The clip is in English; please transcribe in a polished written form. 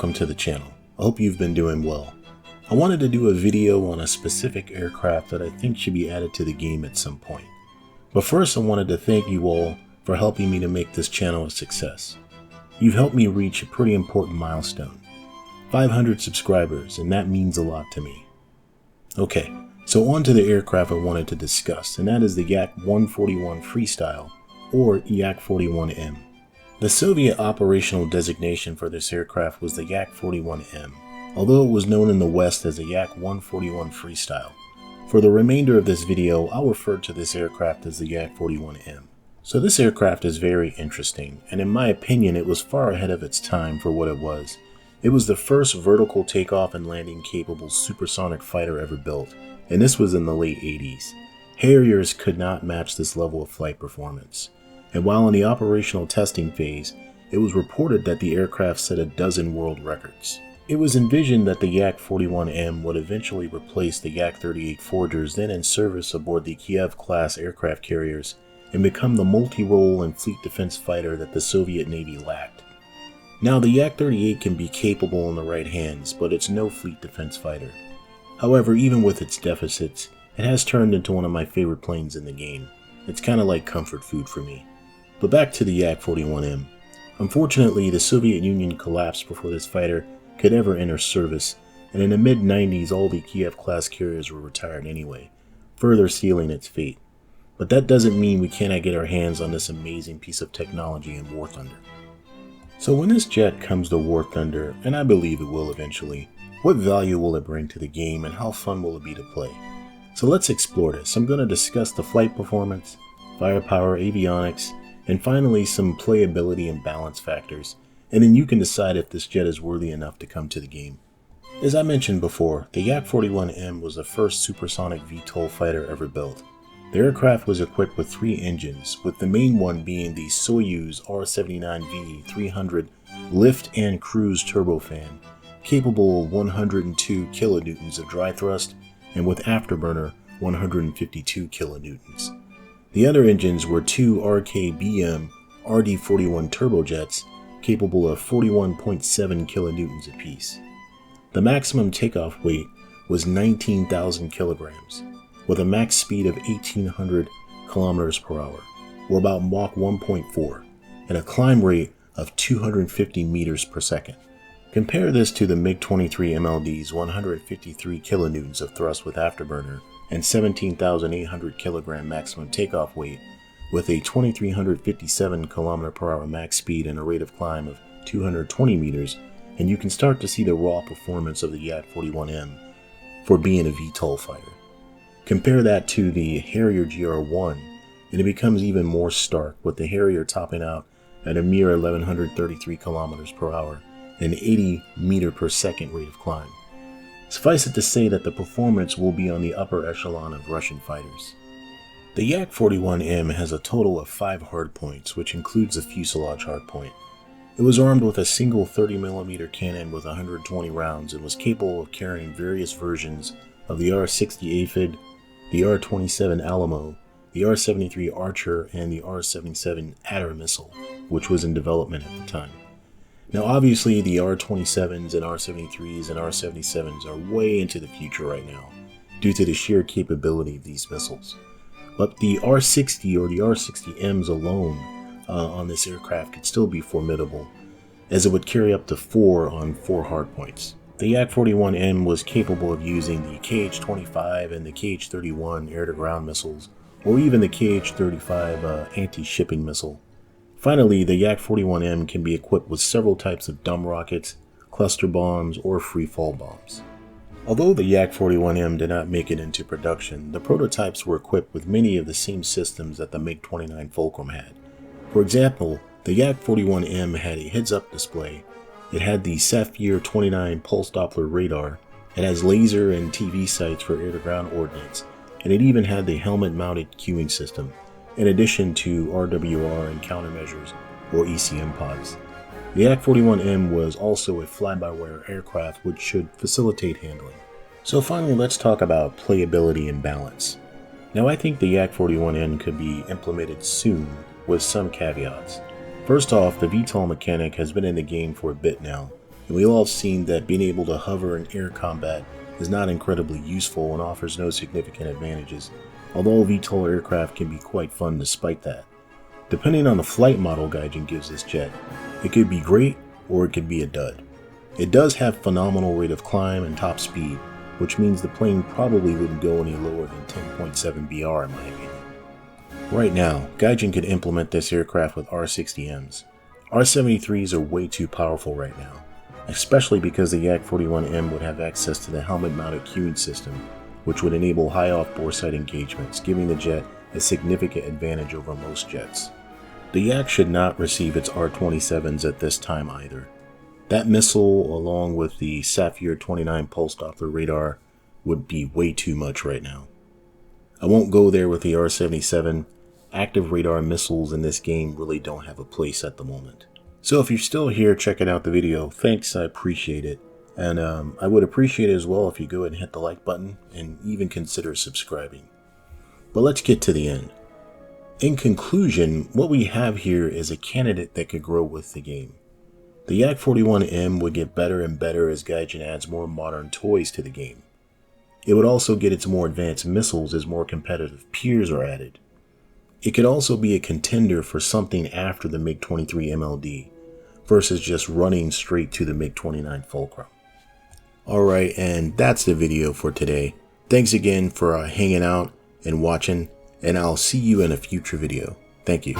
welcome to the channel. I hope you've been doing well. I wanted to do a video on a specific aircraft that I think should be added to the game at some point. But first I wanted to thank you all for helping me to make this channel a success. You've helped me reach a pretty important milestone, 500 subscribers, and that means a lot to me. Okay, so on to the aircraft I wanted to discuss, and that is the Yak-141 Freestyle, or Yak-41M. The Soviet operational designation for this aircraft was the Yak-41M, although it was known in the West as the Yak-141 Freestyle. For the remainder of this video, I'll refer to this aircraft as the Yak-41M. So this aircraft is very interesting, and in my opinion it was far ahead of its time for what it was. It was the first vertical takeoff and landing capable supersonic fighter ever built, and this was in the late 80s. Harriers could not match this level of flight performance. And while in the operational testing phase, it was reported that the aircraft set a dozen world records. It was envisioned that the Yak-41M would eventually replace the Yak-38 Forgers then in service aboard the Kiev-class aircraft carriers and become the multi-role and fleet defense fighter that the Soviet Navy lacked. Now the Yak-38 can be capable in the right hands, but it's no fleet defense fighter. However, even with its deficits, it has turned into one of my favorite planes in the game. It's kinda like comfort food for me. But back to the Yak-41M. Unfortunately, the Soviet Union collapsed before this fighter could ever enter service, and in the mid-90s all the Kiev-class carriers were retired anyway, further sealing its fate. But that doesn't mean we cannot get our hands on this amazing piece of technology in War Thunder. So when this jet comes to War Thunder, and I believe it will eventually, what value will it bring to the game and how fun will it be to play? So let's explore this. I'm going to discuss the flight performance, firepower, avionics, and finally some playability and balance factors, and then you can decide if this jet is worthy enough to come to the game. As I mentioned before, the Yak-41M was the first supersonic VTOL fighter ever built. The aircraft was equipped with 3 engines, with the main one being the Soyuz R-79V-300 lift and cruise turbofan, capable of 102 kilonewtons of dry thrust, and with afterburner 152 kilonewtons. The other engines were 2 RKBM RD-41 turbojets, capable of 41.7 kilonewtons apiece. The maximum takeoff weight was 19,000 kilograms, with a max speed of 1,800 kilometers per hour, or about Mach 1.4, and a climb rate of 250 meters per second. Compare this to the MiG-23 MLD's 153 kilonewtons of thrust with afterburner and 17,800 kilogram maximum takeoff weight with a 2,357 km per hour max speed and a rate of climb of 220 meters, and you can start to see the raw performance of the Yak-41M for being a VTOL fighter. Compare that to the Harrier GR1 and it becomes even more stark, with the Harrier topping out at a mere 1,133 km per hour and 80 meter per second rate of climb. Suffice it to say that the performance will be on the upper echelon of Russian fighters. The Yak-41M has a total of 5 hardpoints, which includes a fuselage hardpoint. It was armed with a single 30mm cannon with 120 rounds and was capable of carrying various versions of the R-60 Aphid, the R-27 Alamo, the R-73 Archer, and the R-77 Adder missile, which was in development at the time. Now obviously the R-27s and R-73s and R-77s are way into the future right now, due to the sheer capability of these missiles. But the R-60 or the R-60Ms alone on this aircraft could still be formidable, as it would carry up to 4 on 4 hardpoints. The Yak-41M was capable of using the KH-25 and the KH-31 air-to-ground missiles, or even the KH-35 anti-shipping missile. Finally, the Yak-41M can be equipped with several types of dumb rockets, cluster bombs, or free-fall bombs. Although the Yak-41M did not make it into production, the prototypes were equipped with many of the same systems that the MiG-29 Fulcrum had. For example, the Yak-41M had a heads-up display, it had the Sapphire 29 pulse Doppler radar, it has laser and TV sights for air-to-ground ordnance, and it even had the helmet-mounted cueing system, in addition to RWR and countermeasures, or ECM pods. The Yak-41M was also a fly-by-wire aircraft which should facilitate handling. So finally, let's talk about playability and balance. Now I think the Yak-41M could be implemented soon with some caveats. First off, the VTOL mechanic has been in the game for a bit now, and we all have seen that being able to hover in air combat is not incredibly useful and offers no significant advantages, although VTOL aircraft can be quite fun despite that. Depending on the flight model Gaijin gives this jet, it could be great or it could be a dud. It does have phenomenal rate of climb and top speed, which means the plane probably wouldn't go any lower than 10.7 BR in my opinion. Right now, Gaijin could implement this aircraft with R-60Ms. R-73s are way too powerful right now, especially because the Yak-41M would have access to the helmet-mounted cueing system, which would enable high off-bore sight engagements, giving the jet a significant advantage over most jets. The Yak should not receive its R-27s at this time either. That missile, along with the Sapphire 29 pulse Doppler radar, would be way too much right now. I won't go there with the R-77. Active radar missiles in this game really don't have a place at the moment. So if you're still here checking out the video, thanks, I appreciate it. And I would appreciate it as well if you go ahead and hit the like button and even consider subscribing. But let's get to the end. In conclusion, what we have here is a candidate that could grow with the game. The Yak-41M would get better and better as Gaijin adds more modern toys to the game. It would also get its more advanced missiles as more competitive peers are added. It could also be a contender for something after the MiG-23 MLD, versus just running straight to the MiG-29 Fulcrum. Alright, and that's the video for today. Thanks again for hanging out and watching, and I'll see you in a future video. Thank you.